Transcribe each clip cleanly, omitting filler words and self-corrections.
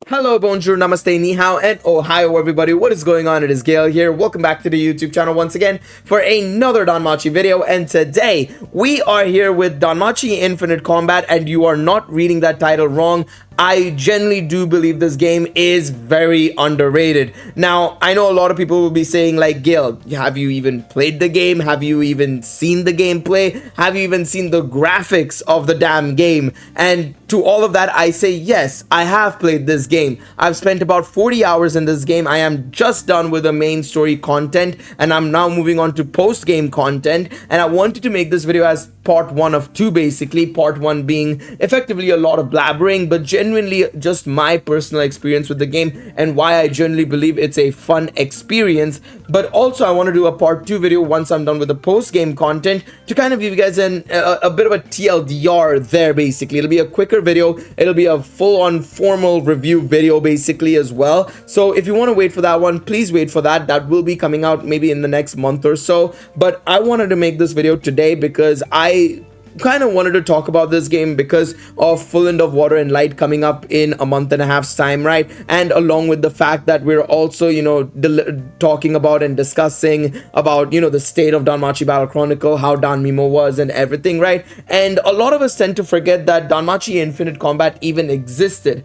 Hello, bonjour, namaste, ni hao, and ohio everybody. What is going on? It is Gail here. Welcome back to the YouTube channel once again for another Danmachi video. And today we are here with Danmachi Infinite Combat, and you are not reading that title wrong. I genuinely do believe this game is very underrated. Now, I know a lot of people will be saying like, Gil, have you even played the game? Have you even seen the gameplay? Have you even seen the graphics of the damn game? And to all of that, I say, yes, I have played this game. I've spent about 40 hours in this game. I am just done with the main story content, and I'm now moving on to post-game content. And I wanted to make this video as part 1 of 2, basically. Part 1 being effectively a lot of blabbering, but genuinely just my personal experience with the game and why I genuinely believe it's a fun experience. But also I want to do a part 2 video once I'm done with the post-game content to kind of give you guys a bit of a TLDR there, basically. It'll be a quicker video. It'll be a full-on formal review video basically as well. So if you want to wait for that one, please wait for that. That will be coming out maybe in the next month or so. But I wanted to make this video today because I kind of wanted to talk about this game because of Full End of Water and Light coming up in a month and a half's time, right? And along with the fact that we're also, you know, talking about and discussing about, you know, the state of Danmachi Battle Chronicle, how Danmimo was and everything, right? And a lot of us tend to forget that Danmachi Infinite Combat even existed.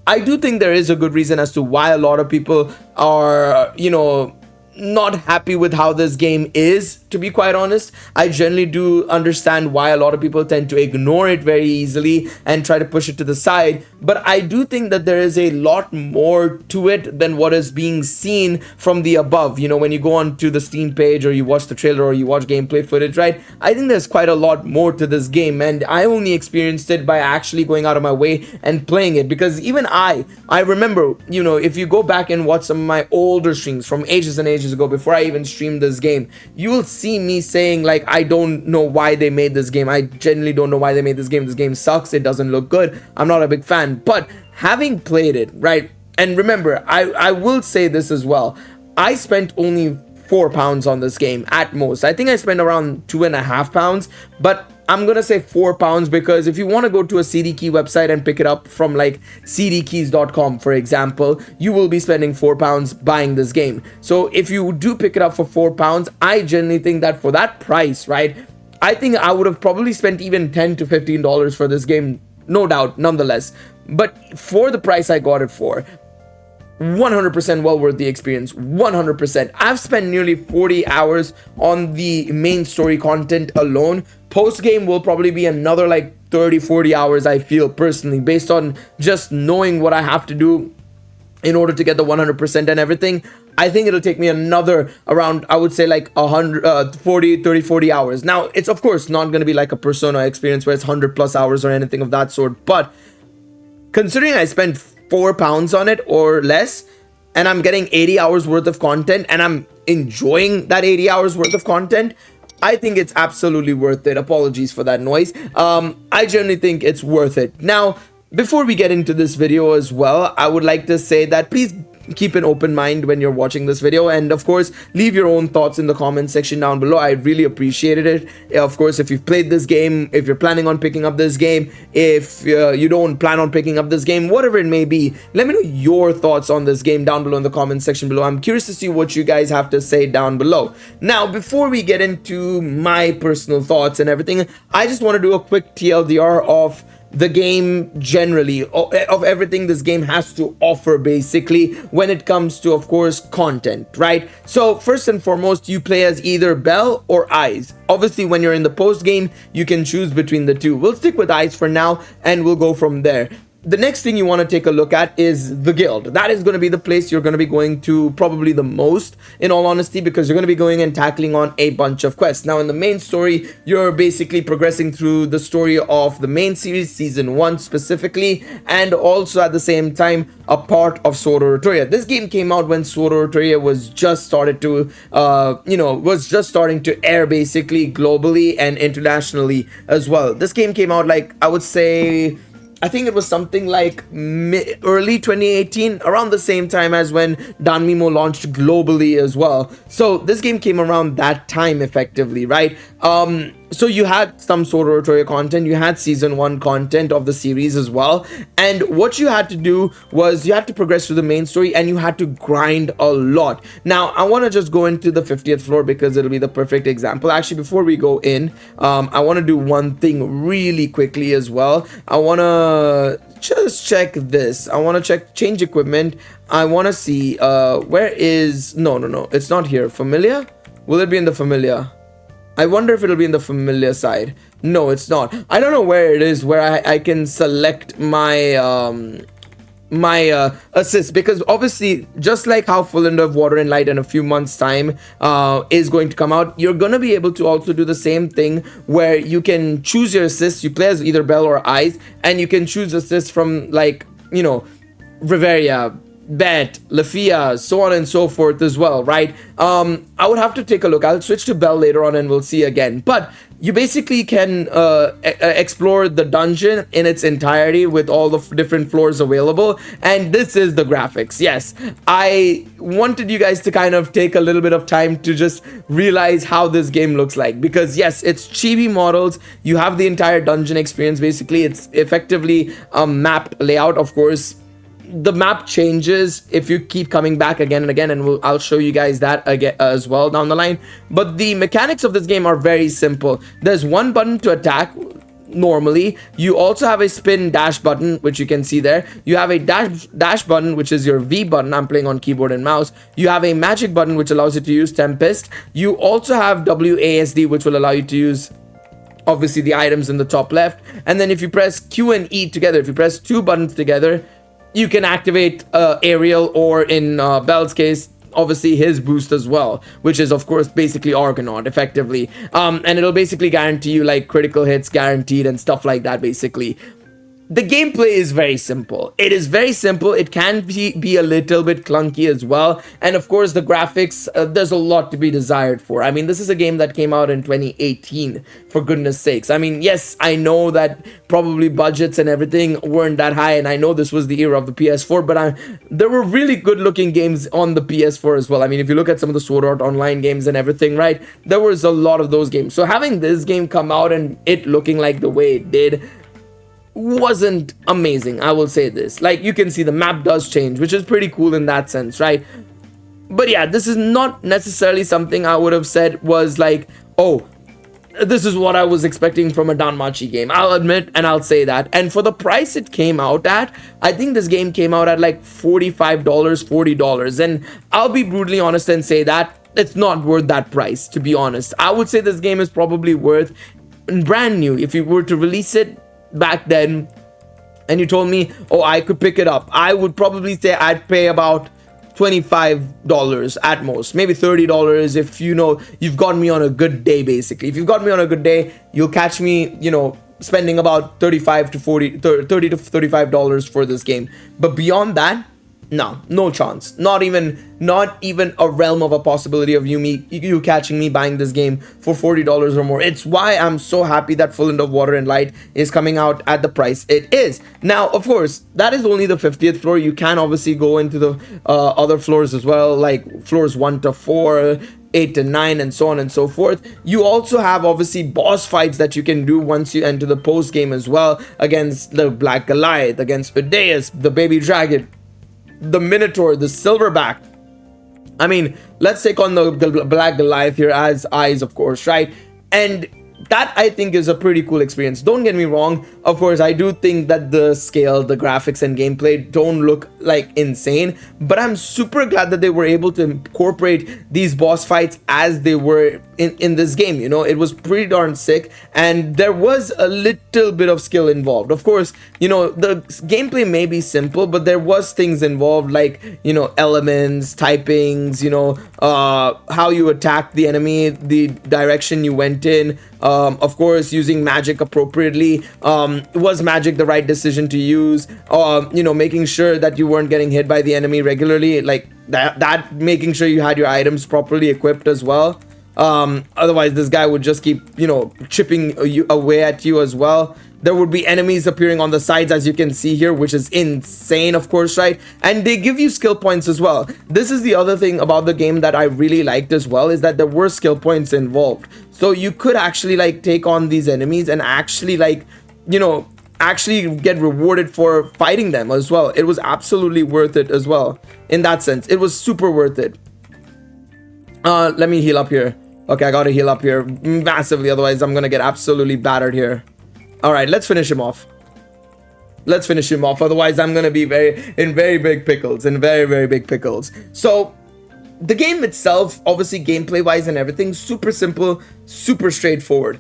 I do think there is a good reason as to why a lot of people are, you know, not happy with how this game is, to be quite honest. I generally do understand why a lot of people tend to ignore it very easily and try to push it to the side, but I do think that there is a lot more to it than what is being seen from the above. You know, when you go on to the Steam page or you watch the trailer or you watch gameplay footage, right? I think there's quite a lot more to this game, and I only experienced it by actually going out of my way and playing it, because even I remember, you know, if you go back and watch some of my older streams from ages and ages ago, before I even streamed this game, you will see me saying like, I don't know why they made this game. I genuinely don't know why they made this game. This game sucks. It doesn't look good. I'm not a big fan. But having played it, right? And remember, I will say this as well. I spent only £4 on this game at most. I think I spent around £2.50, but I'm gonna say £4 because if you want to go to a CD key website and pick it up from like cdkeys.com, for example, you will be spending £4 buying this game. So if you do pick it up for £4, I genuinely think that for that price, right, I think I would have probably spent even $10 to $15 for this game, no doubt, nonetheless. But for the price I got it for, 100% well worth the experience. 100%. I've spent nearly 40 hours on the main story content alone. Post game will probably be another like 30-40 hours, I feel personally, based on just knowing what I have to do in order to get the 100% and everything. I think it'll take me another around, I would say like 40 hours. Now, it's of course not going to be like a Persona experience where it's 100+ hours or anything of that sort, but considering I spent £4 on it or less, and I'm getting 80 hours worth of content, and I'm enjoying that 80 hours worth of content, I think it's absolutely worth it. Apologies for that noise. I generally think it's worth it. Now, before we get into this video as well, I would like to say that please keep an open mind when you're watching this video, and of course leave your own thoughts in the comment section down below. I really appreciated it. Of course, if you've played this game, if you're planning on picking up this game, if you don't plan on picking up this game, whatever it may be, let me know your thoughts on this game down below in the comment section below. I'm curious to see what you guys have to say down below. Now, before we get into my personal thoughts and everything, I just want to do a quick TLDR of the game generally, of everything this game has to offer basically when it comes to, of course, content, right? So first and foremost, you play as either Bell or Eyes. Obviously, when you're in the post game, you can choose between the two. We'll stick with Eyes for now and we'll go from there. The next thing you want to take a look at is the guild. That is going to be the place you're going to be going to probably the most, in all honesty, because you're going to be going and tackling on a bunch of quests. Now, in the main story, you're basically progressing through the story of the main series, season 1 specifically, and also at the same time a part of Sword Oratoria. This game came out when Sword Oratoria was just started to, was just starting to air basically globally and internationally as well. This game came out like, I would say, I think it was something like early 2018, around the same time as when Danmimo launched globally as well. So this game came around that time effectively, right? so you had some Sword Oratorio content, you had season 1 content of the series as well, and what you had to do was you had to progress through the main story and you had to grind a lot. Now I want to just go into the 50th floor because it'll be the perfect example. Actually, before we go in, I want to do one thing really quickly as well. I want to just check this. I want to check change equipment. I want to see where is no, it's not here. Familiar? Will it be in the familiar? I wonder if it'll be in the familiar side. No, it's not. I don't know where it is where I can select my my assist, because obviously just like how Full End of Water and Light in a few months time is going to come out, you're gonna be able to also do the same thing where you can choose your assists. You play as either Bell or Eyes, and you can choose assists from, like, you know, Riveria, Bet, Lafia, so on and so forth as well, right? I would have to take a look. I'll switch to Bell later on and we'll see again. But you basically can explore the dungeon in its entirety with all the different floors available. And this is the graphics. Yes, I wanted you guys to kind of take a little bit of time to just realize how this game looks like, because yes, it's chibi models. You have the entire dungeon experience. Basically, it's effectively a map layout. Of course, the map changes if you keep coming back again and again, and I'll show you guys that again as well down the line. But the mechanics of this game are very simple. There's one button to attack normally. You also have a spin dash button, which you can see there. You have a dash button, which is your V button. I'm playing on keyboard and mouse. You have a magic button, which allows you to use Tempest. You also have WASD, which will allow you to use obviously the items in the top left. And then if you press Q and E together, if you press two buttons together, you can activate Aerial, or in Bell's case, obviously his boost as well, which is of course basically Argonaut effectively. And it'll basically guarantee you like critical hits guaranteed and stuff like that basically. The gameplay is very simple. It is very simple. It can be a little bit clunky as well. And of course, the graphics, there's a lot to be desired for. I mean, this is a game that came out in 2018, for goodness sakes. I mean, yes, I know that probably budgets and everything weren't that high. And I know this was the era of the PS4, but there were really good looking games on the PS4 as well. I mean, if you look at some of the Sword Art Online games and everything, right, there was a lot of those games. So having this game come out and it looking like the way it did wasn't amazing, I will say this. Like, you can see the map does change, which is pretty cool in that sense, right? But yeah, this is not necessarily something I would have said was like, oh, this is what I was expecting from a Danmachi game. I'll admit and I'll say that. And for the price it came out at, I think this game came out at like $45, $40. And I'll be brutally honest and say that it's not worth that price, to be honest. I would say this game is probably worth, brand new, if you were to release it back then and you told me, oh, I could pick it up, I would probably say I'd pay about $25 at most, maybe $30 if, you know, you've got me on a good day. Basically, if you've got me on a good day, you'll catch me, you know, spending about $30 to $35 for this game. But beyond that, no chance. Not even a realm of a possibility of you catching me buying this game for $40 or more. It's why I'm so happy that Full End of Water and Light is coming out at the price it is. Now, of course, that is only the 50th floor. You can obviously go into the other floors as well, like floors 1 to 4, 8 to 9, and so on and so forth. You also have obviously boss fights that you can do once you enter the post game as well, against the Black Goliath, against Udeus, the Baby Dragon, the Minotaur, the Silverback. I mean, let's take on the Black Goliath here as Eyes, of course, right? And that, I think, is a pretty cool experience. Don't get me wrong. Of course, I do think that the scale, the graphics and gameplay don't look like insane, but I'm super glad that they were able to incorporate these boss fights as they were in this game. You know, it was pretty darn sick, and there was a little bit of skill involved. Of course, you know, the gameplay may be simple, but there was things involved, like, you know, elements, typings, you know, how you attacked the enemy, the direction you went in. Of course, using magic appropriately. Was magic the right decision to use? You know, making sure that you weren't getting hit by the enemy regularly, like that making sure you had your items properly equipped as well. Otherwise, this guy would just keep, you know, chipping away at you as well. There would be enemies appearing on the sides, as you can see here, which is insane, of course, right? And they give you skill points as well. This is the other thing about the game that I really liked as well, is that there were skill points involved. So you could actually like take on these enemies and actually like, you know, actually get rewarded for fighting them as well. It was absolutely worth it as well. In that sense, it was super worth it. Let me heal up here. Okay, I gotta heal up here massively, otherwise I'm gonna get absolutely battered here. All right, let's finish him off. Let's finish him off, otherwise I'm gonna be in very big pickles, very big pickles. So the game itself, obviously gameplay wise and everything, super simple, super straightforward.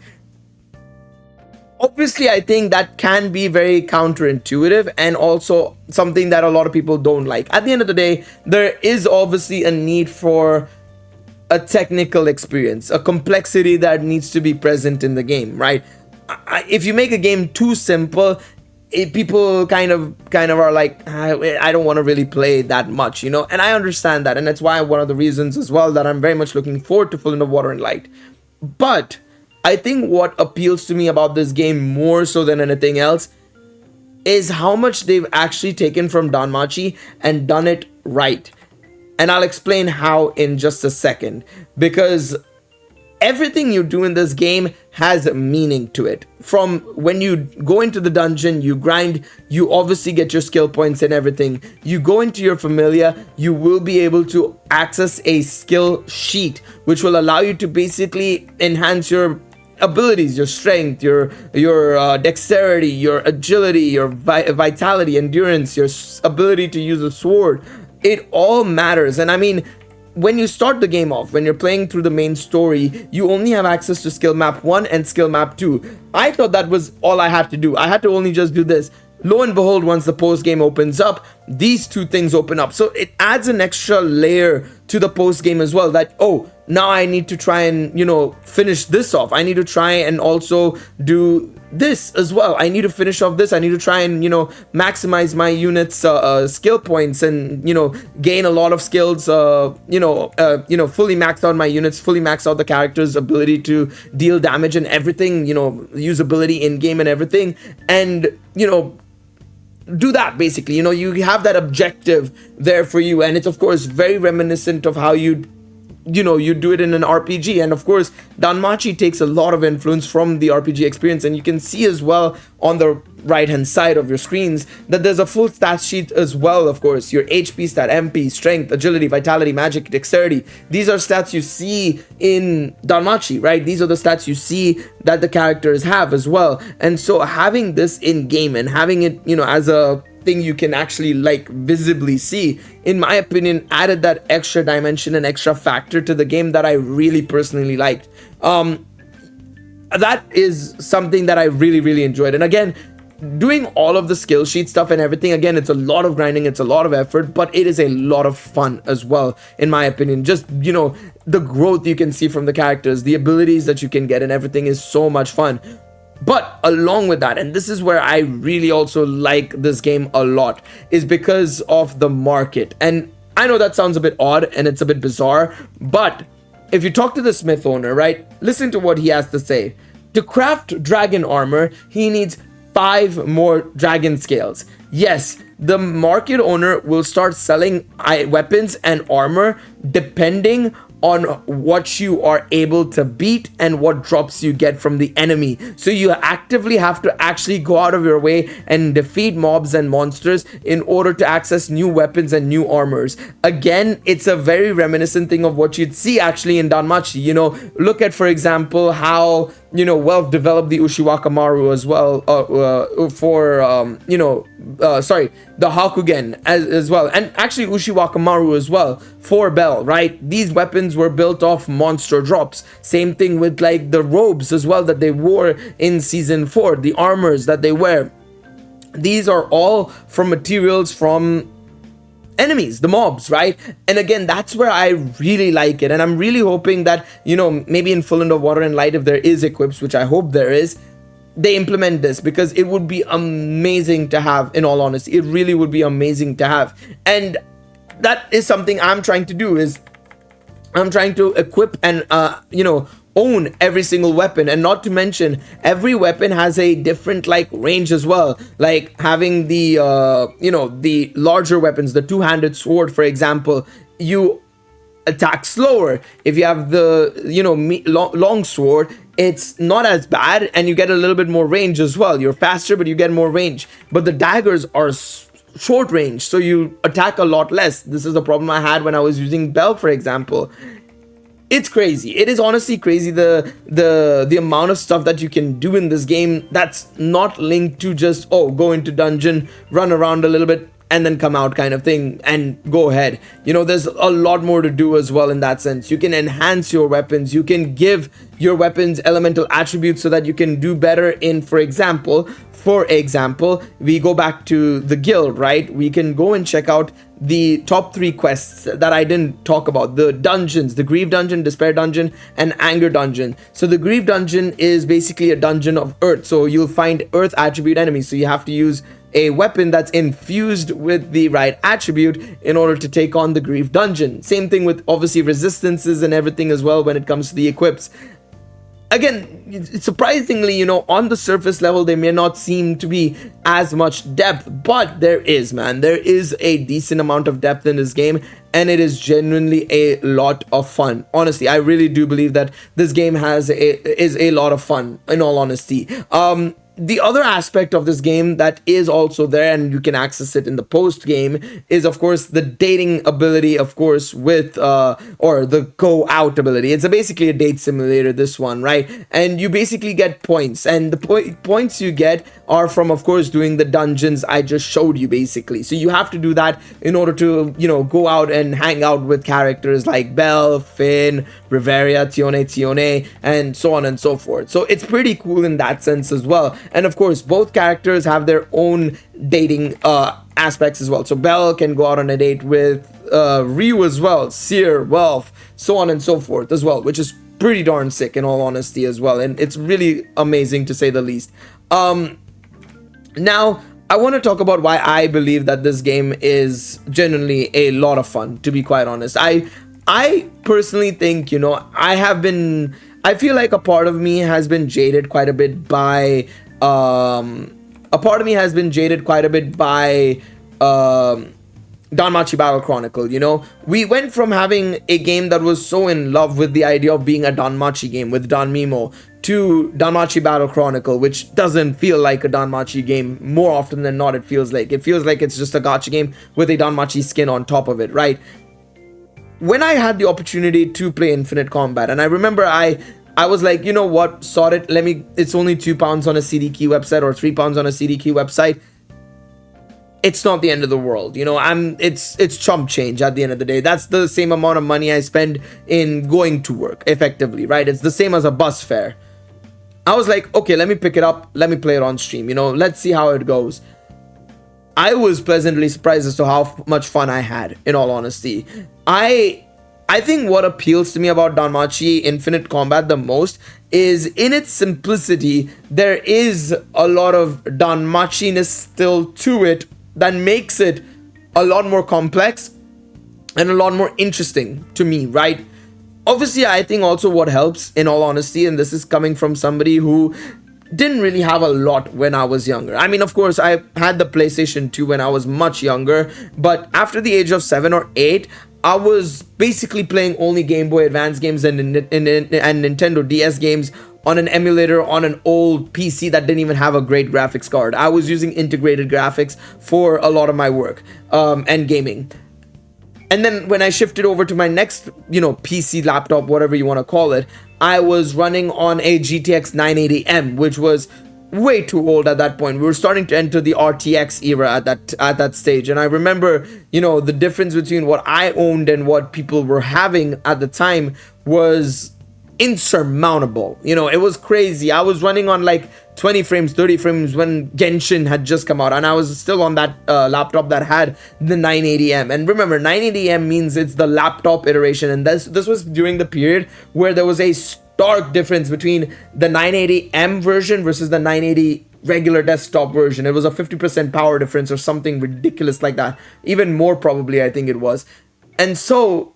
Obviously, I think that can be very counterintuitive and also something that a lot of people don't like. At the end of the day, there is obviously a need for a technical experience, a complexity that needs to be present in the game, right? If you make a game too simple, people kind of are like, I don't want to really play that much, you know? And I understand that, and that's why one of the reasons as well that I'm very much looking forward to Full of Water and Light. But I think what appeals to me about this game more so than anything else is how much they've actually taken from Danmachi and done it right. And I'll explain how in just a second, because everything you do in this game has meaning to it. From when you go into the dungeon, you grind, you obviously get your skill points and everything. You go into your familiar, you will be able to access a skill sheet, which will allow you to basically enhance your abilities, your strength, your dexterity, your agility, your vitality, endurance, your ability to use a sword. It all matters. And I mean, when you start the game off, when you're playing through the main story, you only have access to skill map 1 and skill map 2. I thought that was all I had to do. I had to only just do this. Lo and behold, once the post game opens up, these two things open up. So it adds an extra layer to the post game as well, that, oh, now I need to try and, you know, finish this off. I need to try and also do this as well. I need to finish off this. I need to try and, you know, maximize my units skill points and, you know, gain a lot of skills, fully max out my units, fully max out the character's ability to deal damage and everything, you know, usability in game and everything. And, you know, do that basically. You know, you have that objective there for you, and it's of course very reminiscent of how you do it in an RPG. And of course, Danmachi takes a lot of influence from the RPG experience, and you can see as well on the right hand side of your screens that there's a full stat sheet as well. Of course, your HP stat, MP, strength, agility, vitality, magic, dexterity. These are stats you see in Danmachi, right? These are the stats you see that the characters have as well. And so having this in game and having it, you know, as a thing you can actually like visibly see, in my opinion, added that extra dimension and extra factor to the game that I really personally liked. That is something that I really enjoyed. And again, doing all of the skill sheet stuff and everything, again, it's a lot of grinding, it's a lot of effort, but it is a lot of fun as well, in my opinion. Just, you know, the growth you can see from the characters, the abilities that you can get and everything is so much fun. But along with that, and this is where I really also like this game a lot, is because of the market. And I know that sounds a bit odd and it's a bit bizarre, but if you talk to the smith owner, right, listen to what he has to say. To craft dragon armor, he needs 5 more dragon scales. Yes, the market owner will start selling weapons and armor depending on what you are able to beat and what drops you get from the enemy. So you actively have to actually go out of your way and defeat mobs and monsters in order to access new weapons and new armors. Again, it's a very reminiscent thing of what you'd see actually in Danmachi. You know, look at, for example, how, you know, well developed the Ushiwaka Maru as well, the Hakugen as well, and actually Ushiwaka Maru as well for Bell, right? These weapons were built off monster drops. Same thing with like the robes as well that they wore in season 4, the armors that they wear. These are all from materials from enemies, the mobs, right? And again, that's where I really like it, and I'm really hoping that, you know, maybe in Full of Water and Light, if there is equips, which I hope there is, they implement this, because it would be amazing to have. In all honesty, it really would be amazing to have. And that is something I'm trying to do, is I'm trying to equip and own every single weapon, and not to mention every weapon has a different like range as well, like having the the larger weapons, the two-handed sword for example, you attack slower. If you have the long sword, it's not as bad and you get a little bit more range as well. You're faster but you get more range, but the daggers are short range, so you attack a lot less. This is the problem I had when I was using Bell for example. It's crazy. It is honestly crazy the amount of stuff that you can do in this game that's not linked to just go into dungeon, run around a little bit and then come out kind of thing and go ahead. There's a lot more to do as well in that sense. You can enhance your weapons, you can give your weapons elemental attributes so that you can do better in, for example, we go back to the guild, right? We can go and check out the top 3 quests that I didn't talk about. The dungeons, the Grief Dungeon, Despair Dungeon, and Anger Dungeon. So the Grief Dungeon is basically a dungeon of earth. So you'll find earth attribute enemies. So you have to use a weapon that's infused with the right attribute in order to take on the Grief Dungeon. Same thing with obviously resistances and everything as well when it comes to the equips. Again, surprisingly, on the surface level, they may not seem to be as much depth, but there is a decent amount of depth in this game, and it is genuinely a lot of fun. Honestly, I really do believe that this game is a lot of fun, in all honesty. The other aspect of this game that is also there, and you can access it in the post game, is of course the dating ability, of course, with or the go out ability. It's basically a date simulator, this one, right? And you basically get points, and the points you get are from, of course, doing the dungeons I just showed you, basically. So you have to do that in order to go out and hang out with characters like Belle, Finn, Riveria, Tione, and so on and so forth. So it's pretty cool in that sense as well. And of course, both characters have their own dating aspects as well. So Belle can go out on a date with Ryu as well, Seer, Wealth, so on and so forth as well, which is pretty darn sick in all honesty as well. And it's really amazing to say the least. Now, I want to talk about why I believe that this game is genuinely a lot of fun, to be quite honest. I personally think, I feel like a part of me has been jaded quite a bit by Danmachi Battle Chronicle. We went from having a game that was so in love with the idea of being a Danmachi game with Danmimo to Danmachi Battle Chronicle, which doesn't feel like a Danmachi game. More often than not, it feels like it's just a gacha game with a Danmachi skin on top of it, right? When I had the opportunity to play Infinite Combat, and I remember I was like, you know what, sod it, it's only £2 on a CDK website or £3 on a CDK website. It's not the end of the world, it's chump change at the end of the day. That's the same amount of money I spend in going to work, effectively, right? It's the same as a bus fare. I was like, okay, let me pick it up, let me play it on stream, let's see how it goes. I was pleasantly surprised as to how much fun I had, in all honesty. I think what appeals to me about Danmachi Infinite Combat the most is in its simplicity. There is a lot of Danmachi-ness still to it that makes it a lot more complex and a lot more interesting to me, right? Obviously, I think also what helps, in all honesty, and this is coming from somebody who didn't really have a lot when I was younger. I mean, of course, I had the PlayStation 2 when I was much younger, but after the age of 7 or 8, I was basically playing only Game Boy Advance games and Nintendo DS games on an emulator on an old PC that didn't even have a great graphics card. I was using integrated graphics for a lot of my work and gaming. And then when I shifted over to my next, PC, laptop, whatever you want to call it, I was running on a GTX 980M, which was way too old at that point. We were starting to enter the RTX era at that stage. And I remember, the difference between what I owned and what people were having at the time was insurmountable. It was crazy. I was running on like 20 frames, 30 frames when Genshin had just come out, and I was still on that laptop that had the 980M. And remember, 980M means it's the laptop iteration, and this was during the period where there was a stark difference between the 980M version versus the 980 regular desktop version. It was a 50% power difference or something ridiculous like that. Even more probably, I think it was. And so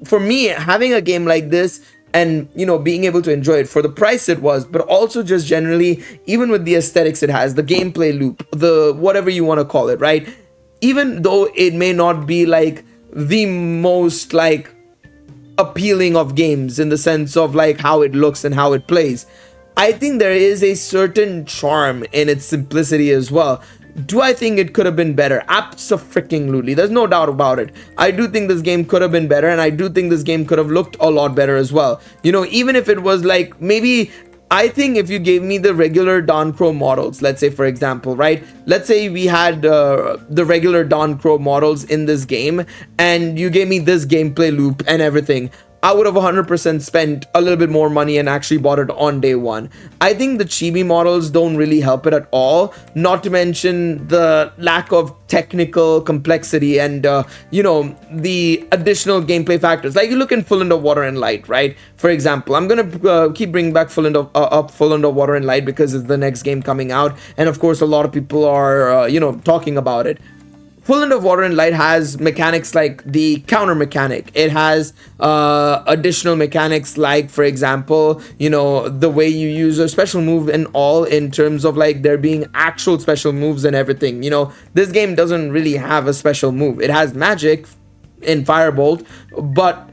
for me, having a game like this and being able to enjoy it for the price it was, but also just generally, even with the aesthetics it has, the gameplay loop, the whatever you want to call it, right? Even though it may not be like the most like appealing of games in the sense of like how it looks and how it plays, I think there is a certain charm in its simplicity as well. Do I think it could have been better? Abso-freaking-lutely. There's no doubt about it. I do think this game could have been better, and I do think this game could have looked a lot better as well. Even if it was like, maybe, I think if you gave me the regular Danchro models, let's say for example, right? Let's say we had the regular Danchro models in this game, and you gave me this gameplay loop and everything, I would have 100% spent a little bit more money and actually bought it on day one. I think the chibi models don't really help it at all, not to mention the lack of technical complexity and, the additional gameplay factors. Like you look in Full Under Water and Light, right? For example, I'm going to keep bringing back Full Under Water and Light because it's the next game coming out. And of course, a lot of people are, talking about it. Full Under Water and Light has mechanics like the counter mechanic. It has additional mechanics like, for example, the way you use a special move and all, in terms of like there being actual special moves and everything. This game doesn't really have a special move. It has magic in Firebolt, but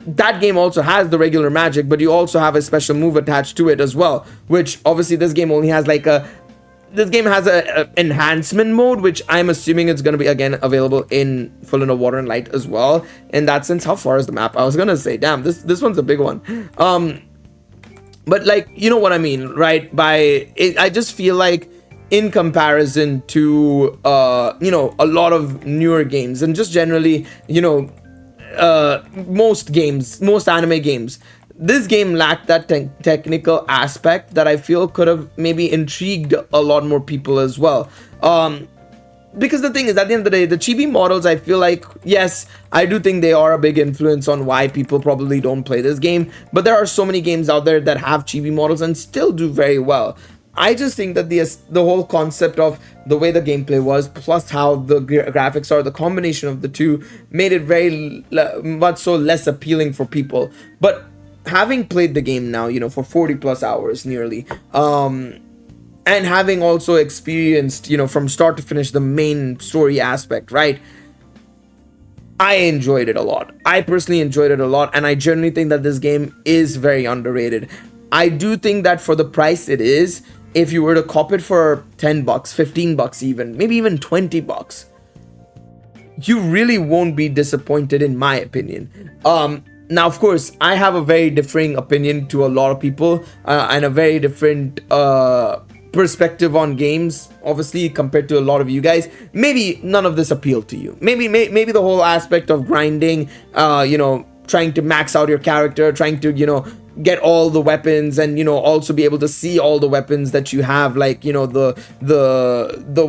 that game also has the regular magic, but you also have a special move attached to it as well, which obviously this game only has like this game has a enhancement mode, which I'm assuming it's going to be again available in Full Under Water and Light as well. In that sense, how far is the map? I was going to say, damn, this one's a big one. But like, you know what I mean, right? I just feel like in comparison to, a lot of newer games and just generally, most anime games, this game lacked that technical aspect that I feel could have maybe intrigued a lot more people as well. Because the thing is, at the end of the day, the chibi models, I feel like, yes, I do think they are a big influence on why people probably don't play this game. But there are so many games out there that have chibi models and still do very well. I just think that the whole concept of the way the gameplay was, plus how the graphics are, the combination of the two, made it very much so less appealing for people. But having played the game now, for 40 plus hours nearly, and having also experienced, from start to finish the main story aspect, right? I enjoyed it a lot. I personally enjoyed it a lot, and I generally think that this game is very underrated. I do think that for the price it is, if you were to cop it for 10 bucks, 15 bucks even, maybe even 20 bucks, you really won't be disappointed in my opinion. Now, of course, I have a very differing opinion to a lot of people and a very different perspective on games, obviously, compared to a lot of you guys. Maybe none of this appealed to you. Maybe the whole aspect of grinding, trying to max out your character, trying to, get all the weapons and, also be able to see all the weapons that you have, like, the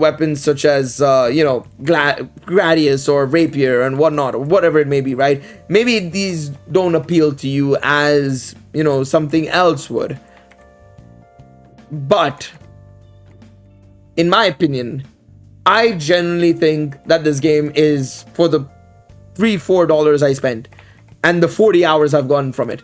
weapons such as, Gladius or Rapier and whatnot, or whatever it may be, right? Maybe these don't appeal to you as, something else would. But, in my opinion, I generally think that this game is, for the $3-4 I spent and the 40 hours I've gotten from it,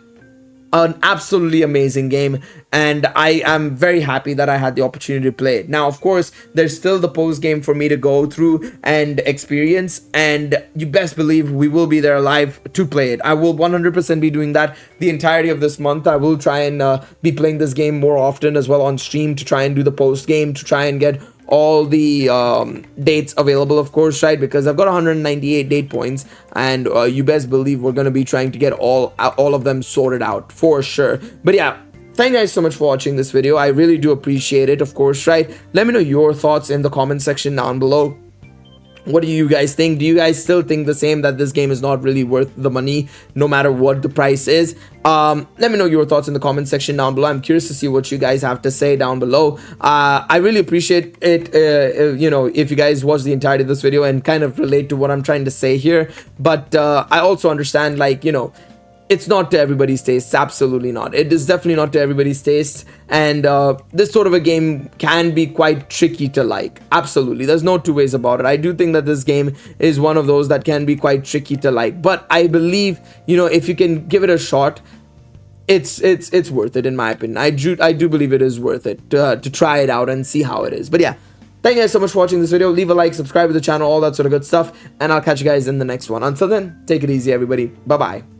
an absolutely amazing game, and I am very happy that I had the opportunity to play it. Now, of course, there's still the post game for me to go through and experience, and you best believe we will be there live to play it. I will 100% be doing that the entirety of this month. I will try and be playing this game more often as well on stream, to try and do the post game, to try and get all the dates available, of course, right? Because I've got 198 date points, and you best believe we're going to be trying to get all of them sorted out for sure. But yeah, thank you guys so much for watching this video. I really do appreciate it, of course, right? Let me know your thoughts in the comment section down below. What do you guys think? Do you guys still think the same, that this game is not really worth the money no matter what the price is? Let me know your thoughts in the comment section down below. I'm curious to see what you guys have to say down below. I really appreciate it, if you guys watch the entirety of this video and kind of relate to what I'm trying to say here. But I also understand, like, it's not to everybody's taste. Absolutely not. It is definitely not to everybody's taste, and this sort of a game can be quite tricky to like. Absolutely, there's no two ways about it. I do think that this game is one of those that can be quite tricky to like, but I believe, if you can give it a shot, it's worth it in my opinion. I do believe it is worth it to try it out and see how it is. But yeah, thank you guys so much for watching this video. Leave a like, subscribe to the channel, all that sort of good stuff, and I'll catch you guys in the next one. Until then, take it easy, everybody. Bye bye.